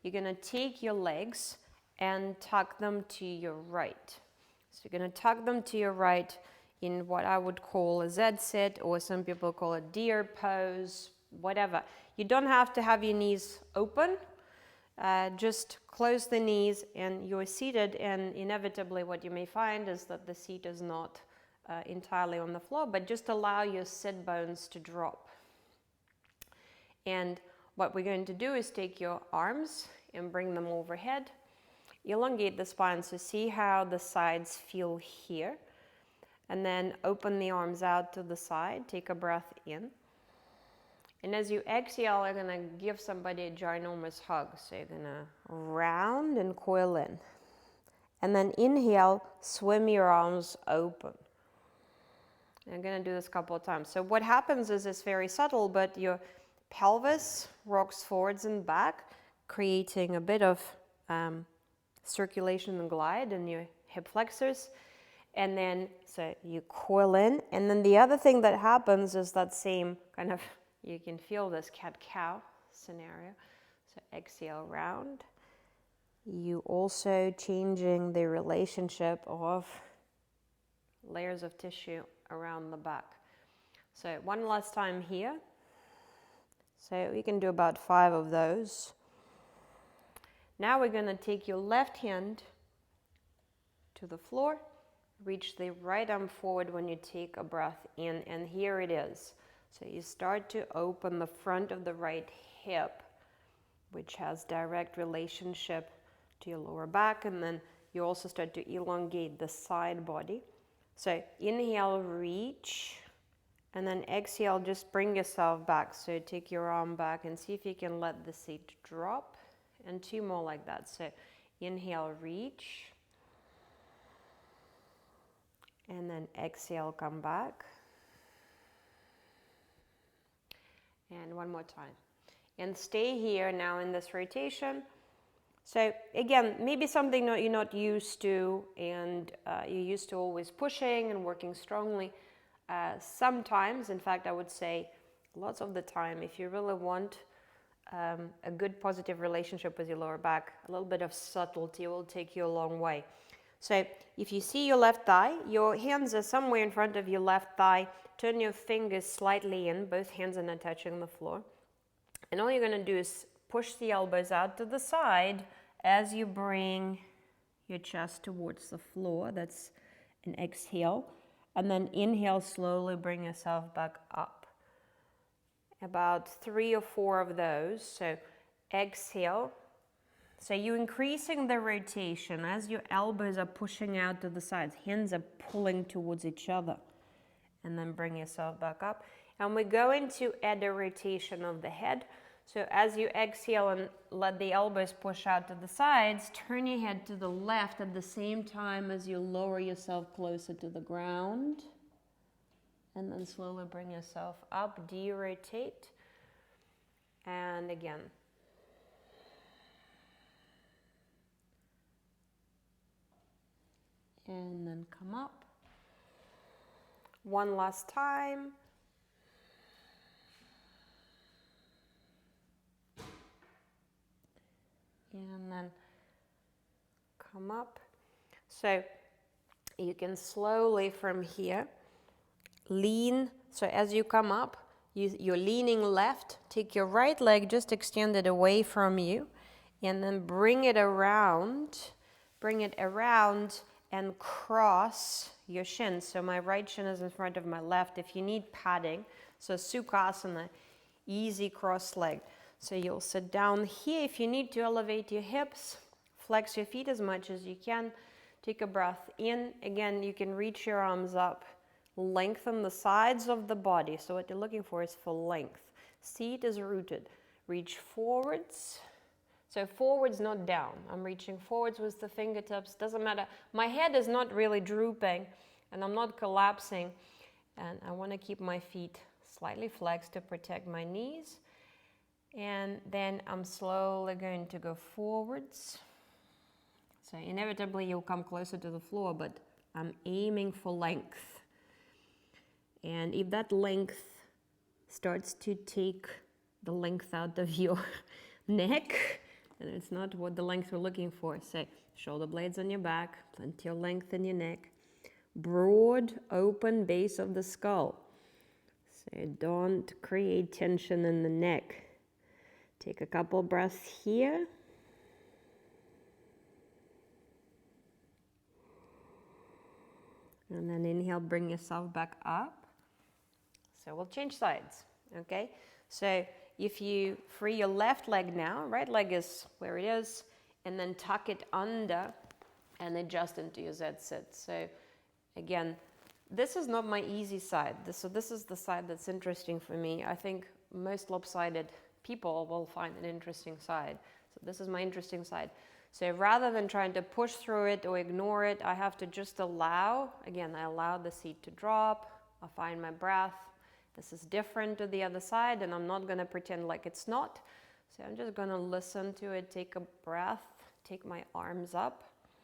you're going to take your legs and tuck them to your right. So you're going to tuck them to your right in what I would call a Z sit, or some people call it deer pose, whatever. You don't have to have your knees open. Just close the knees and you're seated, and inevitably what you may find is that the seat is not entirely on the floor, but just allow your sit bones to drop. And what we're going to do is take your arms and bring them overhead. Elongate the spine, so see how the sides feel here. And then open the arms out to the side, take a breath in. And as you exhale, you're going to give somebody a ginormous hug. So you're going to round and coil in. And then inhale, swim your arms open. I'm going to do this a couple of times. So what happens is it's very subtle, but your pelvis rocks forwards and back, creating a bit of circulation and glide in your hip flexors. And then, so you coil in. And then the other thing that happens is that same kind of, you can feel this cat-cow scenario. So exhale, round. You also changing the relationship of layers of tissue around the back. So one last time here. So we can do about 5 of those. Now we're going to take your left hand to the floor. Reach the right arm forward when you take a breath in, and here it is. So you start to open the front of the right hip, which has direct relationship to your lower back, and then you also start to elongate the side body. So inhale, reach, and then exhale, just bring yourself back. So take your arm back and see if you can let the seat drop, and 2 more like that. So inhale, reach, and then exhale, come back. And 1 more time. And stay here now in this rotation. So again, maybe something that you're not used to, and you're used to always pushing and working strongly. Sometimes, in fact, I would say lots of the time, if you really want a good positive relationship with your lower back, a little bit of subtlety will take you a long way. So if you see your left thigh, your hands are somewhere in front of your left thigh. Turn your fingers slightly in, both hands are not touching the floor. And all you're going to do is push the elbows out to the side as you bring your chest towards the floor. That's an exhale. And then inhale, slowly bring yourself back up. About 3 or 4 of those. So exhale. So you're increasing the rotation as your elbows are pushing out to the sides. Hands are pulling towards each other. And then bring yourself back up. And we're going to add a rotation of the head. So as you exhale and let the elbows push out to the sides, turn your head to the left at the same time as you lower yourself closer to the ground. And then slowly bring yourself up, de-rotate. And again. And then come up. 1 last time. And then come up. So you can slowly from here lean. So as you come up, you're leaning left. Take your right leg, just extend it away from you, and then bring it around. Bring it around and cross your shins. So my right shin is in front of my left. If you need padding, so Sukhasana, easy cross leg. So you'll sit down here. If you need to elevate your hips, flex your feet as much as you can. Take a breath in. Again, you can reach your arms up. Lengthen the sides of the body. So what you're looking for is for length. Seat is rooted. Reach forwards. So forwards, not down. I'm reaching forwards with the fingertips. Doesn't matter. My head is not really drooping and I'm not collapsing. And I want to keep my feet slightly flexed to protect my knees. And then I'm slowly going to go forwards. So inevitably you'll come closer to the floor, but I'm aiming for length. And if that length starts to take the length out of your neck, and it's not what the length we're looking for. So shoulder blades on your back, plenty of length in your neck, broad open base of the skull. So don't create tension in the neck. Take a couple breaths here. And then inhale, bring yourself back up. So we'll change sides, okay? So if you free your left leg now, right leg is where it is, and then tuck it under and adjust into your Z sit. So again, this is not my easy side. So this is the side that's interesting for me. I think most lopsided people will find an interesting side. So this is my interesting side. So rather than trying to push through it or ignore it, I have to just allow. Again, I allow the seat to drop. I find my breath. This is different to the other side, and I'm not going to pretend like it's not. So I'm just going to listen to it, take a breath, take my arms up.